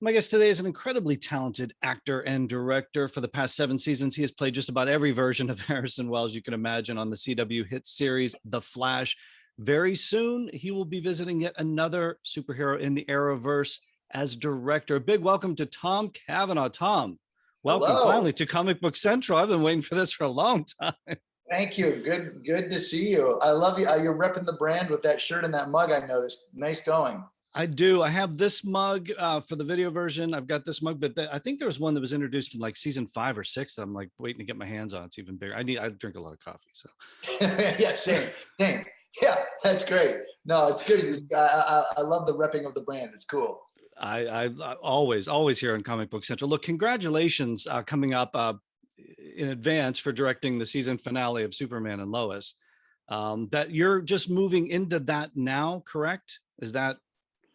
My guest today is an incredibly talented actor and director. For the past 7 seasons, he has played just about every version of Harrison Wells you can imagine on the CW hit series, The Flash. Very soon, he will be visiting yet another superhero in the Arrowverse as director. A big welcome to Tom Cavanagh. Tom, welcome Hello. finally to Comic Book Central. I've been waiting for this for a long time. Thank you. Good to see you. I love you. You're repping the brand with that shirt and that mug, I noticed. Nice going. I do. I have this mug for the video version. I've got this mug, but I think there was one that was introduced in like season 5 or 6 that I'm like waiting to get my hands on. It's even bigger. I drink a lot of coffee, so Yeah, same. Yeah, that's great. No, it's good. I love the repping of the brand. It's cool. I always here on Comic Book Central. Look, congratulations coming up in advance for directing the season finale of Superman and Lois. That you're just moving into that now, correct? Is that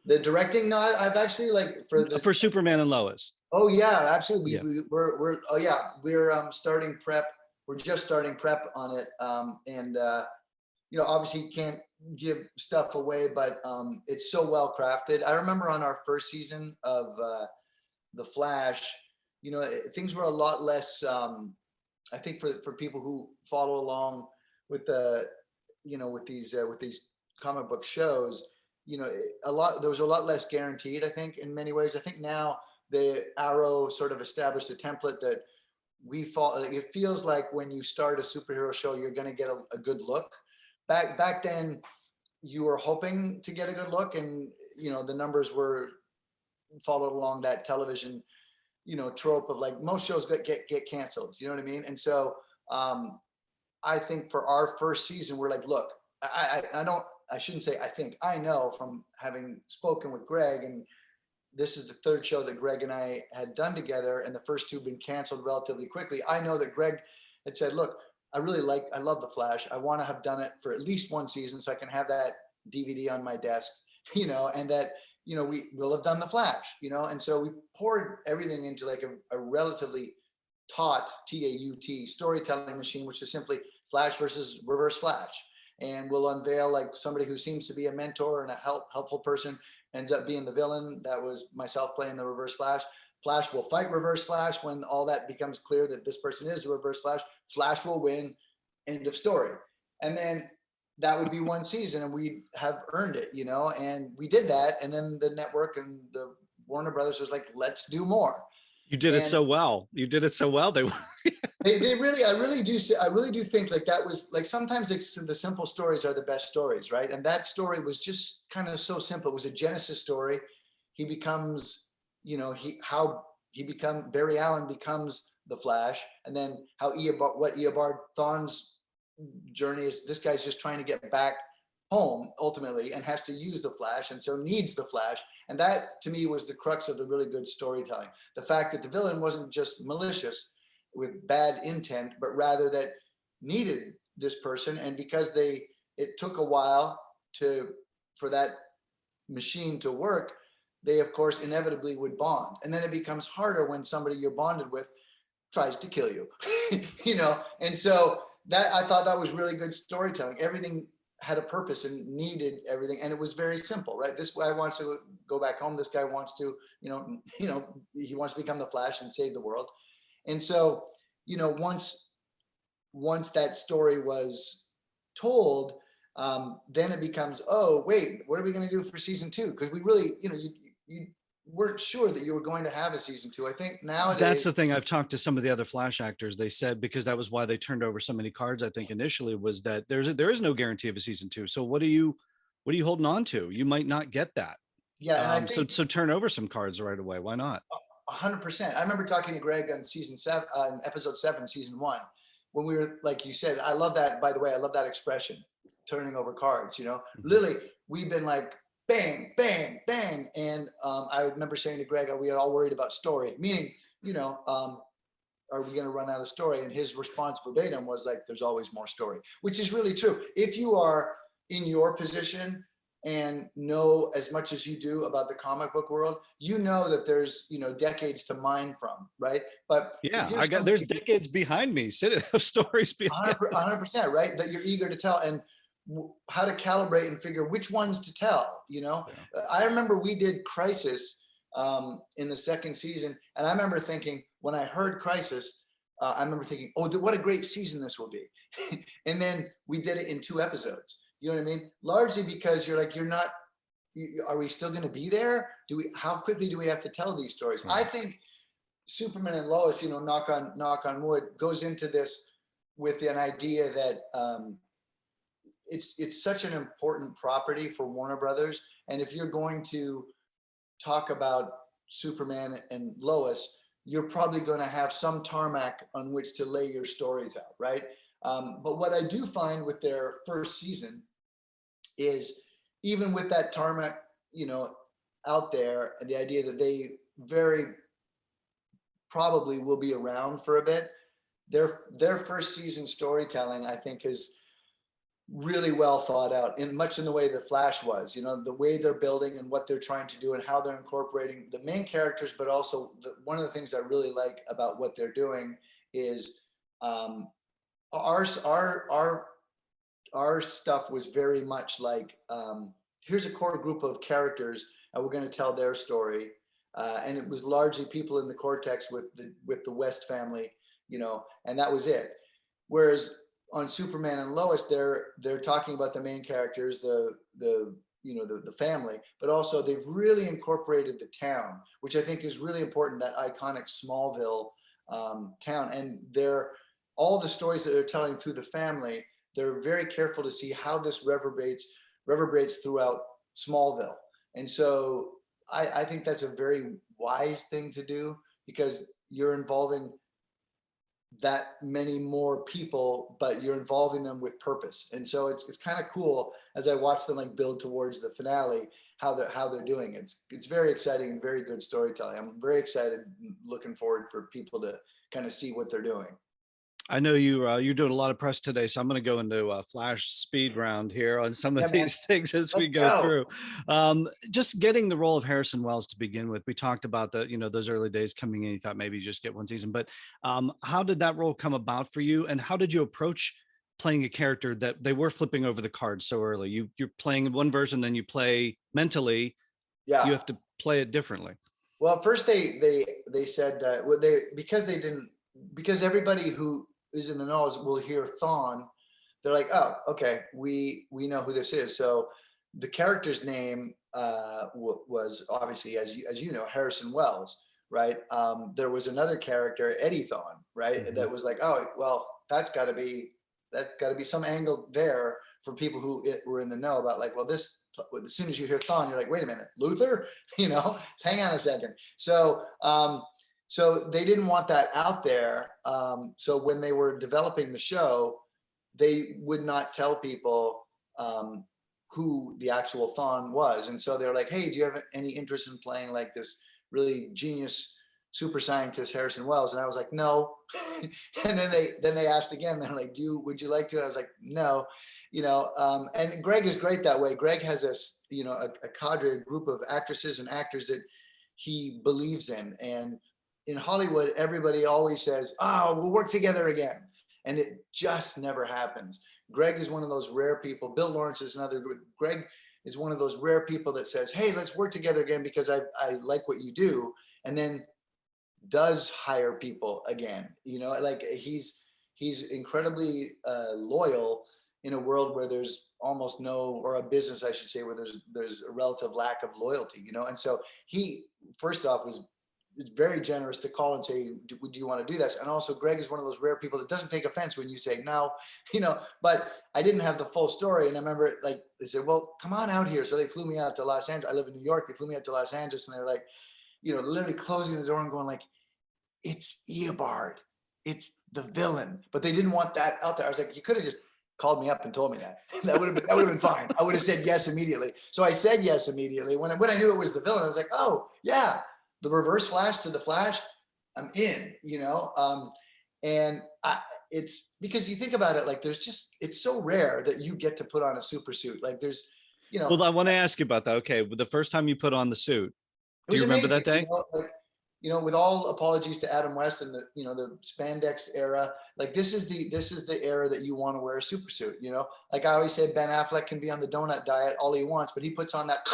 The directing, no, I've actually like for Superman and Lois? Oh yeah, absolutely. Yeah. We're oh yeah, we're starting prep. We're just starting prep on it. Obviously you can't give stuff away, but it's so well crafted. I remember on our first season of The Flash, things were a lot less. I think for people who follow along with with these comic book shows, there was a lot less guaranteed. I think in many ways. I think now the Arrow sort of established a template that we fall. It feels like when you start a superhero show, you're going to get a good look. Back then, you were hoping to get a good look, and the numbers were followed along that television trope of like most shows get canceled. You know what I mean? And so I think for our first season, we're like, look, I shouldn't say I think, I know from having spoken with Greg, and this is the third show that Greg and I had done together, and the first two have been canceled relatively quickly. I know that Greg had said, look, I love The Flash. I want to have done it for at least one season so I can have that DVD on my desk, and that, we will have done The Flash, and so we poured everything into like a relatively taut, TAUT storytelling machine, which is simply Flash versus Reverse Flash. And we'll unveil like somebody who seems to be a mentor and a helpful person ends up being the villain. That was myself playing the Reverse Flash. Flash will fight Reverse Flash when all that becomes clear that this person is a Reverse Flash. Flash will win. End of story. And then that would be one season, and we'd have earned it, and we did that. And then the network and the Warner Brothers was like, let's do more. You did it so well. You did it so well. They really, I really do think like that was like sometimes the simple stories are the best stories, right? And that story was just kind of so simple. It was a Genesis story. He becomes, Barry Allen becomes the Flash, and then what Eobard Thawne's journey is. This guy's just trying to get back home ultimately and has to use the Flash, and so needs the Flash. And that to me was the crux of the really good storytelling. The fact that the villain wasn't just malicious with bad intent, but rather that needed this person. And because it took a while for that machine to work, they of course inevitably would bond. And then it becomes harder when somebody you're bonded with tries to kill you, And so that, I thought that was really good storytelling. Everything had a purpose and needed everything, and it was very simple, right? This guy wants to go back home. This guy wants to, he wants to become the Flash and save the world. And so, once that story was told, then it becomes, oh wait, what are we going to do for season 2? Because we really, you weren't sure that you were going to have a season 2. I think nowadays, that's the thing. I've talked to some of the other Flash actors. They said, because that was why they turned over so many cards, I think initially, was that there is no guarantee of a season 2. So what are you holding on to? You might not get that. Yeah, and I think so turn over some cards right away. Why not? 100%. I remember talking to Greg on season 7, episode 7, season 1, when we were, like you said, I love that. By the way, I love that expression, turning over cards. Mm-hmm. Literally, we've been like bang, bang, bang, and I remember saying to Greg, we are all worried about story, meaning, are we going to run out of story? And his response verbatim was like, "There's always more story," which is really true. If you are in your position and know as much as you do about the comic book world, that there's decades to mine from, right? But yeah, there's decades behind me, of stories behind 100%, right? That you're eager to tell, and how to calibrate and figure which ones to tell. I remember we did Crisis in the second season. And I remember thinking, when I heard Crisis, I remember thinking, oh, what a great season this will be. And then we did it in 2 episodes. You know what I mean? Largely because you're like, are we still going to be there? How quickly do we have to tell these stories? Right. I think Superman and Lois, you know, knock on wood, goes into this with an idea that it's such an important property for Warner Brothers. And if you're going to talk about Superman and Lois, you're probably going to have some tarmac on which to lay your stories out, right? But what I do find with their first season is, even with that tarmac, you know, out there, and the idea that they very probably will be around for a bit, their first season storytelling, I think, is really well thought out, in much in the way the Flash was. You know, the way they're building and what they're trying to do and how they're incorporating the main characters, but also one of the things I really like about what they're doing is our stuff was very much like, here's a core group of characters and we're going to tell their story. And it was largely people in the Cortex with the West family, you know, and that was it. Whereas on Superman and Lois, they're talking about the main characters, the family, but also they've really incorporated the town, which I think is really important, that iconic Smallville town. And all the stories that they're telling through the family, they're very careful to see how this reverberates throughout Smallville. And so I think that's a very wise thing to do, because you're involving that many more people, but you're involving them with purpose. And so it's kind of cool as I watch them like build towards the finale, how they're doing it. It's very exciting and very good storytelling. I'm very excited, looking forward for people to kind of see what they're doing. I know you're doing a lot of press today, so I'm going to go into a flash speed round here on some of these things as we go through. Just getting the role of Harrison Wells to begin with, we talked about those early days coming in. You thought maybe you just get one season, but how did that role come about for you, and how did you approach playing a character that they were flipping over the cards so early? You're playing one version, then you play mentally. Yeah, you have to play it differently. Well, first they said because everybody who is in the know will hear Thawne. They're like, oh, okay, we know who this is. So the character's name was obviously, as you know, Harrison Wells, right? There was another character, Eddie Thawne, right? Mm-hmm. That was like, oh, well, that's got to be some angle there for people who were in the know about, like, well, this, as soon as you hear Thawne, you're like, wait a minute, Luther, you know, hang on a second. So they didn't want that out there. So when they were developing the show, they would not tell people who the actual Thawne was. And so they're like, hey, do you have any interest in playing like this really genius super scientist Harrison Wells? And I was like, no. And then they asked again. They're like, would you like to? And I was like, no. You know, and Greg is great that way. Greg has a cadre, a group of actresses and actors that he believes in. And in Hollywood, everybody always says, oh, we'll work together again. And it just never happens. Greg is one of those rare people. Bill Lawrence is another. Greg is one of those rare people that says, hey, let's work together again because I like what you do. And then does hire people again. You know, like he's incredibly loyal in a world where there's almost no, or a business, I should say, where there's a relative lack of loyalty, you know? And so he, first off, was very generous to call and say, do you want to do this? And also Greg is one of those rare people that doesn't take offense when you say no, you know, but I didn't have the full story. And I remember, like, they said, well, come on out here. So they flew me out to Los Angeles. I live in New York. They flew me out to Los Angeles, and they're like, you know, literally closing the door and going like, it's Eobard, it's the villain. But they didn't want that out there. I was like, you could have just called me up and told me that. That would have been fine. I would have said yes immediately. So I said yes immediately. When I knew it was the villain, I was like, oh yeah, the Reverse Flash to the Flash, I'm in, you know? And it's because you think about it, like it's so rare that you get to put on a super suit. Like there's, you know. Well, I want to ask you about that. Okay. The first time you put on the suit, do you remember that day? You know, like, with all apologies to Adam West and the spandex era, like this is the era that you want to wear a super suit. Like I always say, Ben Affleck can be on the donut diet all he wants, but he puts on that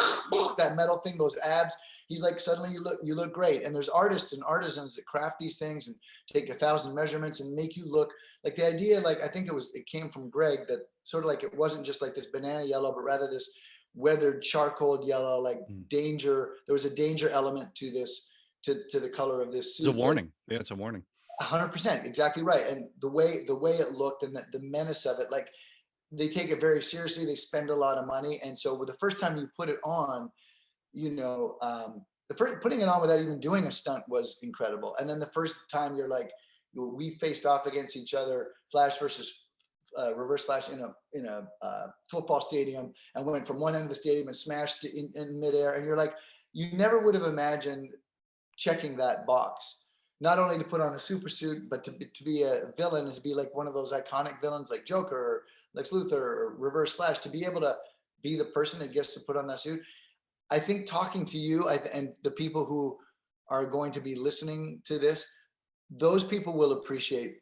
that metal thing, those abs. He's like, suddenly you look great. And there's artists and artisans that craft these things and take 1,000 measurements and make you look like the idea. Like I think it came from Greg, that sort of like it wasn't just like this banana yellow, but rather this weathered charcoal yellow, like danger. There was a danger element to this. To the color of this suit. It's a warning. Yeah, it's a warning. 100%, exactly right. And the way it looked and the menace of it, like they take it very seriously. They spend a lot of money, and so with the first time you put it on, putting it on without even doing a stunt was incredible. And then the first time we faced off against each other, Flash versus Reverse Flash in a football stadium, and went from one end of the stadium and smashed in midair, and you're like, you never would have imagined checking that box, not only to put on a super suit, but to be a villain and to be like one of those iconic villains like Joker or Lex Luthor or Reverse Flash, to be able to be the person that gets to put on that suit. I think talking to you and the people who are going to be listening to this, those people will appreciate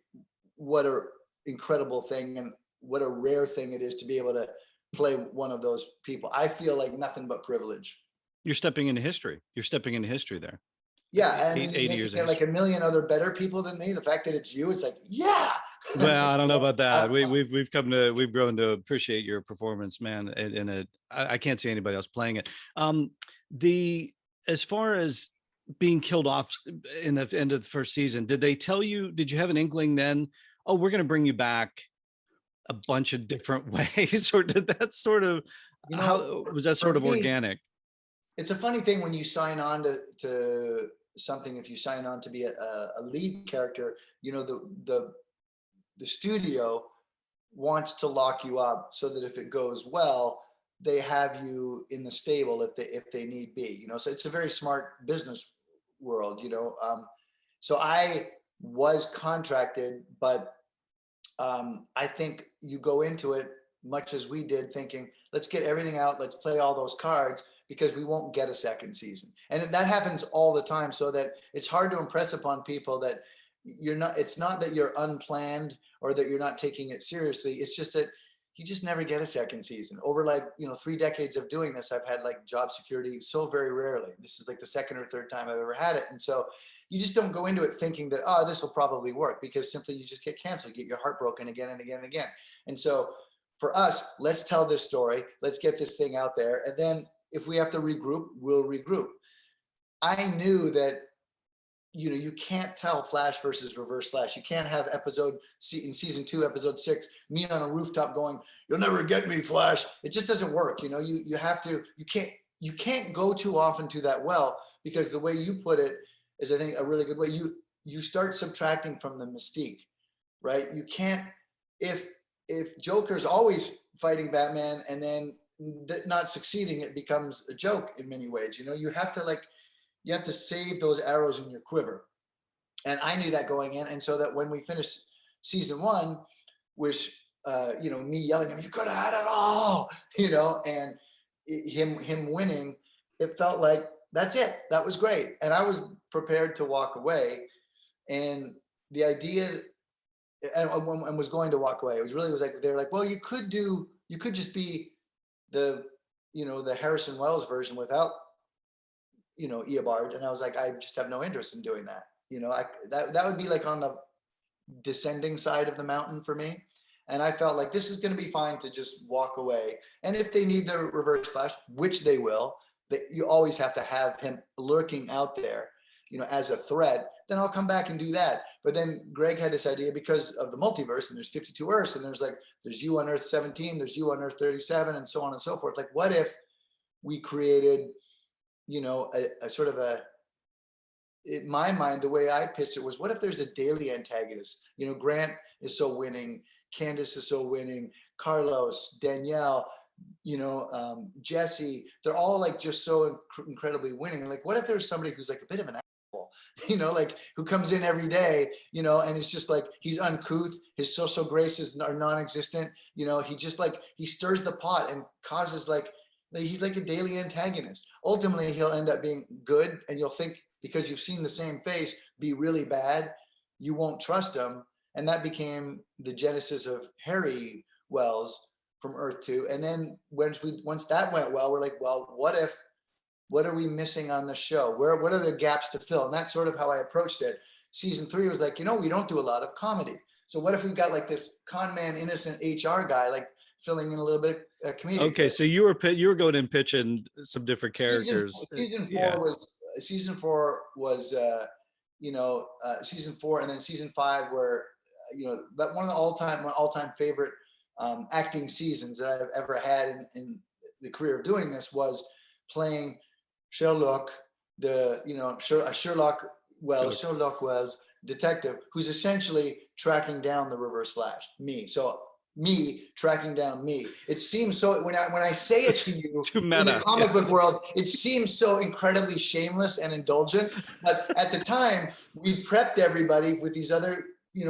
what an incredible thing and what a rare thing it is to be able to play one of those people. I feel like nothing but privilege. You're stepping into history. You're stepping into history there. Yeah, and 80 years get like a million other better people than me. The fact that it's you, it's like, yeah. Well, I don't know about that. We've grown to appreciate your performance, man. And I can't see anybody else playing it. As far as being killed off in the end of the first season, did they tell you? Did you have an inkling then? Oh, we're going to bring you back a bunch of different ways, or did that sort of? How was that sort of organic? It's a funny thing when you sign on to something. If you sign on to be a lead character, the studio wants to lock you up so that if it goes well, they have you in the stable if they need be. So it's a very smart business world. So I was contracted, but I think you go into it much as we did, thinking, let's get everything out, let's play all those cards, because we won't get a second season. And that happens all the time, so that it's hard to impress upon people that it's not that you're unplanned or that you're not taking it seriously. It's just that you just never get a second season. Over 3 decades of doing this, I've had job security so very rarely. This is like the second or third time I've ever had it. And so you just don't go into it thinking that, oh, this will probably work, because simply you just get canceled, get your heart broken again and again and again. And so for us, let's tell this story, let's get this thing out there. And then if we have to regroup, we'll regroup. I knew that, you can't tell Flash versus Reverse Flash. You can't have in season 2, episode 6, me on a rooftop going, "You'll never get me, Flash." It just doesn't work. You can't go too often to that well, because the way you put it is, I think, a really good way. You start subtracting from the mystique, right? You can't, if Joker's always fighting Batman and then not succeeding, it becomes a joke in many ways. You have to save those arrows in your quiver. And I knew that going in. And so that when we finished season 1, which, me yelling at him, "You could have had it all," and him winning, it felt like, that's it. That was great. And I was prepared to walk away. And the idea, and was going to walk away. It was like, they're like, well, you could just be the Harrison Wells version without, Eobard. And I was like, I just have no interest in doing that. That would be like on the descending side of the mountain for me. And I felt like this is going to be fine to just walk away. And if they need the Reverse Flash, which they will, that you always have to have him lurking out there, as a threat, then I'll come back and do that. But then Greg had this idea, because of the multiverse, and there's 52 Earths, and there's you on Earth 17, there's you on Earth 37, and so on and so forth. Like, what if we created, a sort of in my mind, the way I pitched it was, what if there's a daily antagonist? Grant is so winning, Candace is so winning, Carlos, Danielle, Jesse, they're all just so incredibly winning. Like, what if there's somebody who's like a bit of an asshole, who comes in every day, and it's just like, he's uncouth, his social graces are non-existent, he just he stirs the pot and causes he's like a daily antagonist. Ultimately, he'll end up being good, and you'll think because you've seen the same face be really bad, you won't trust him. And that became the genesis of Harry Wells from Earth 2. And then once that went well, we're like, well, what are we missing on the show? What are the gaps to fill? And that's sort of how I approached it. Season 3 was like, we don't do a lot of comedy. So what if we've got like this con man, innocent HR guy, like filling in a little bit of comedic. Okay, so you were going and pitching some different characters. Season four was season 4, and then season 5 where that one of the all-time favorite acting seasons that I've ever had in the career of doing this was playing Sherloque, Sherlock Wells detective who's essentially tracking down the Reverse Flash, me. So me tracking down me. It seems so when I say it to you in the comic book world, it seems so incredibly shameless and indulgent. But at the time, we prepped everybody with these other,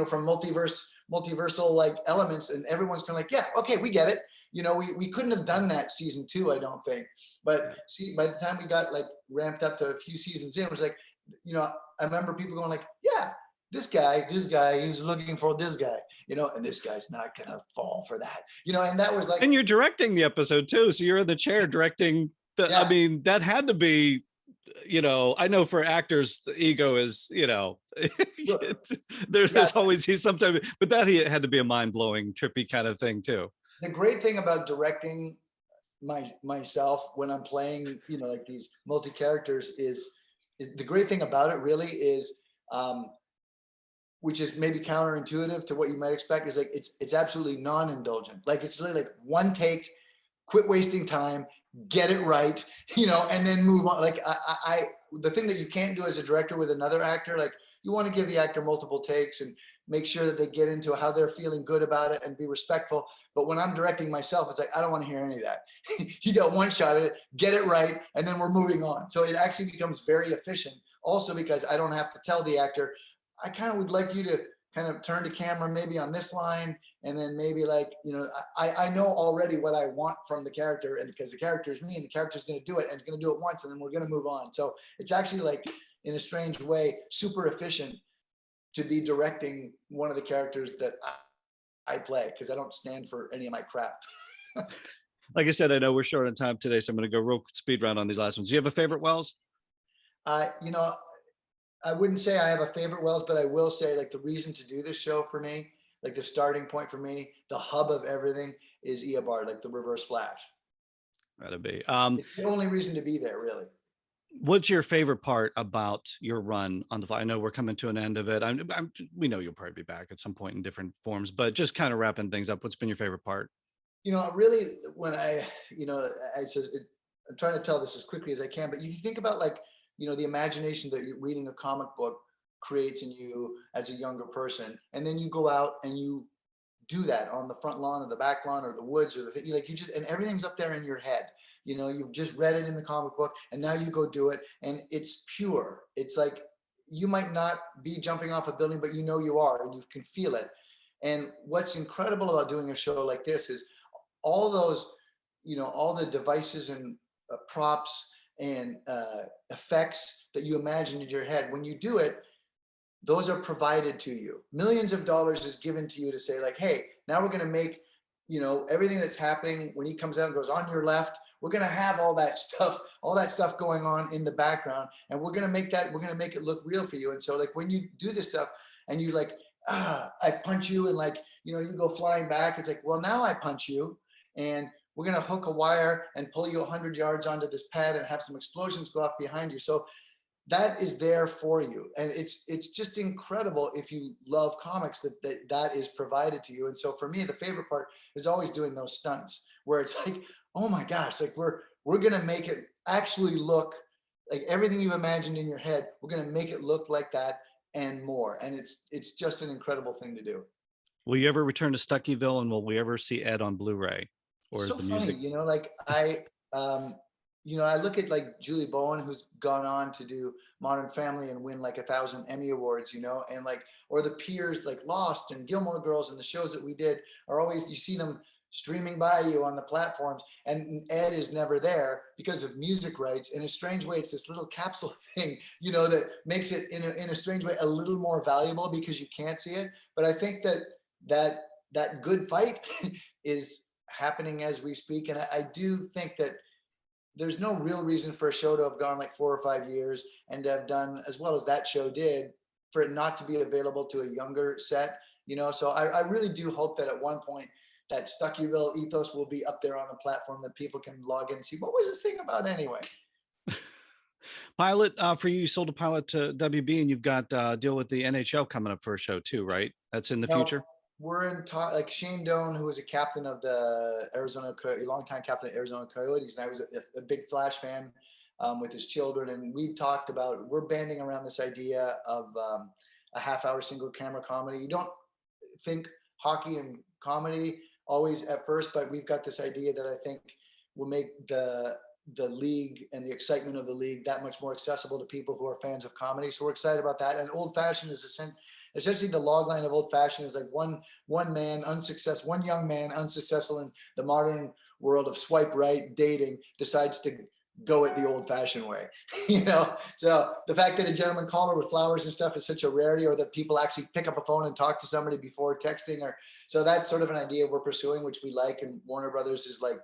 from multiversal like elements, and everyone's kind of like, yeah, okay, we get it. We couldn't have done that season 2, I don't think. But see, by the time we got like ramped up to a few seasons in, it was like, I remember people going like, yeah, this guy, he's looking for this guy, and this guy's not gonna fall for that, and that was like. And you're directing the episode too, so you're in the chair directing. I mean, that had to be, I know for actors, the ego is, there's always sometimes, but that had to be a mind blowing, trippy kind of thing too. The great thing about directing myself when I'm playing, like these multi characters is the great thing about it really is. Which is maybe counterintuitive to what you might expect, is like it's absolutely non-indulgent. Like it's really like one take, quit wasting time, get it right, and then move on. Like the thing that you can't do as a director with another actor, like you want to give the actor multiple takes and make sure that they get into how they're feeling good about it and be respectful. But when I'm directing myself, it's like, I don't want to hear any of that. You got one shot at it, get it right, and then we're moving on. So it actually becomes very efficient. Also because I don't have to tell the actor, I kind of would like you to kind of turn to camera maybe on this line, and then maybe like, I know already what I want from the character, and because the character is me and the character's going to do it, and it's going to do it once, and then we're going to move on. So it's actually like, in a strange way, super efficient to be directing one of the characters that I play, because I don't stand for any of my crap. Like I said, I know we're short on time today, so I'm going to go real speed round on these last ones. Do you have a favorite Wells? I wouldn't say I have a favorite Wells, but I will say like the reason to do this show for me, like the starting point for me, the hub of everything is Eobard, like the Reverse Flash. That'd be. It's the only reason to be there, really. What's your favorite part about your run on the Flash? I know we're coming to an end of it. We know you'll probably be back at some point in different forms, but just kind of wrapping things up, what's been your favorite part? Really, when I'm trying to tell this as quickly as I can, but if you think about like, the imagination that you're reading a comic book creates in you as a younger person, and then you go out and you do that on the front lawn or the back lawn or the woods or the thing, and everything's up there in your head. You've just read it in the comic book, and now you go do it, and it's pure. It's like you might not be jumping off a building, but you are, and you can feel it. And what's incredible about doing a show like this is all those, all the devices and props and effects that you imagine in your head. When you do it, those are provided to you. Millions of dollars is given to you to say like, hey, now we're going to make, everything that's happening when he comes out and goes on your left, we're going to have all that stuff going on in the background. And we're going to make it look real for you. And so like, when you do this stuff and you like, I punch you, and like, you go flying back. It's like, well, now I punch you, and we're going to hook a wire and pull you 100 yards onto this pad and have some explosions go off behind you. So that is there for you. And it's just incredible if you love comics that is provided to you. And so for me, the favorite part is always doing those stunts where it's like, oh my gosh, like we're going to make it actually look like everything you imagined in your head. We're going to make it look like that and more. And it's just an incredible thing to do. Will you ever return to Stuckeyville, and will we ever see Ed on Blu-ray? Or so is the music funny, like I look at like Julie Bowen, who's gone on to do Modern Family and win like 1,000 Emmy Awards, and like, or the peers like Lost and Gilmore Girls, and the shows that we did are always, you see them streaming by you on the platforms, and Ed is never there because of music rights. In a strange way, it's this little capsule thing, you know, that makes it in a strange way a little more valuable because you can't see it. But I think that good fight is happening as we speak, and I do think that there's no real reason for a show to have gone like 4 or 5 years and to have done as well as that show did, for it not to be available to a younger set, you know. So I really do hope that at one point that Stuckeyville ethos will be up there on a platform that people can log in and see, what was this thing about anyway? Pilot for you sold a pilot to WB, and you've got deal with the NHL coming up for a show too, right? That's in the future. We're in talk, like Shane Doan, who was a captain of the Arizona, a longtime captain of Arizona Coyotes, and I was a big Flash fan with his children, and we talked about, we're banding around this idea of a half-hour single camera comedy. You don't think hockey and comedy always at first, but we've got this idea that I think will make the league and the excitement of the league that much more accessible to people who are fans of comedy. So we're excited about that. And Old Fashioned is essentially the log line of Old Fashioned is like one young man unsuccessful in the modern world of swipe right dating decides to go it the old fashioned way, you know. So the fact that a gentleman caller with flowers and stuff is such a rarity, or that people actually pick up a phone and talk to somebody before texting, or so that's sort of an idea we're pursuing, which we like. And Warner Brothers is like,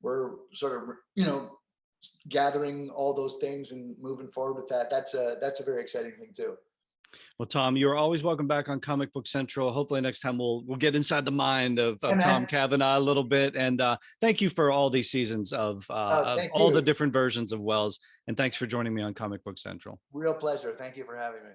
we're sort of, you know, gathering all those things and moving forward with that. That's a very exciting thing too. Well, Tom, you're always welcome back on Comic Book Central. Hopefully next time we'll get inside the mind of Tom Cavanagh a little bit. And thank you for all these seasons of all the different versions of Wells. And thanks for joining me on Comic Book Central. Real pleasure. Thank you for having me.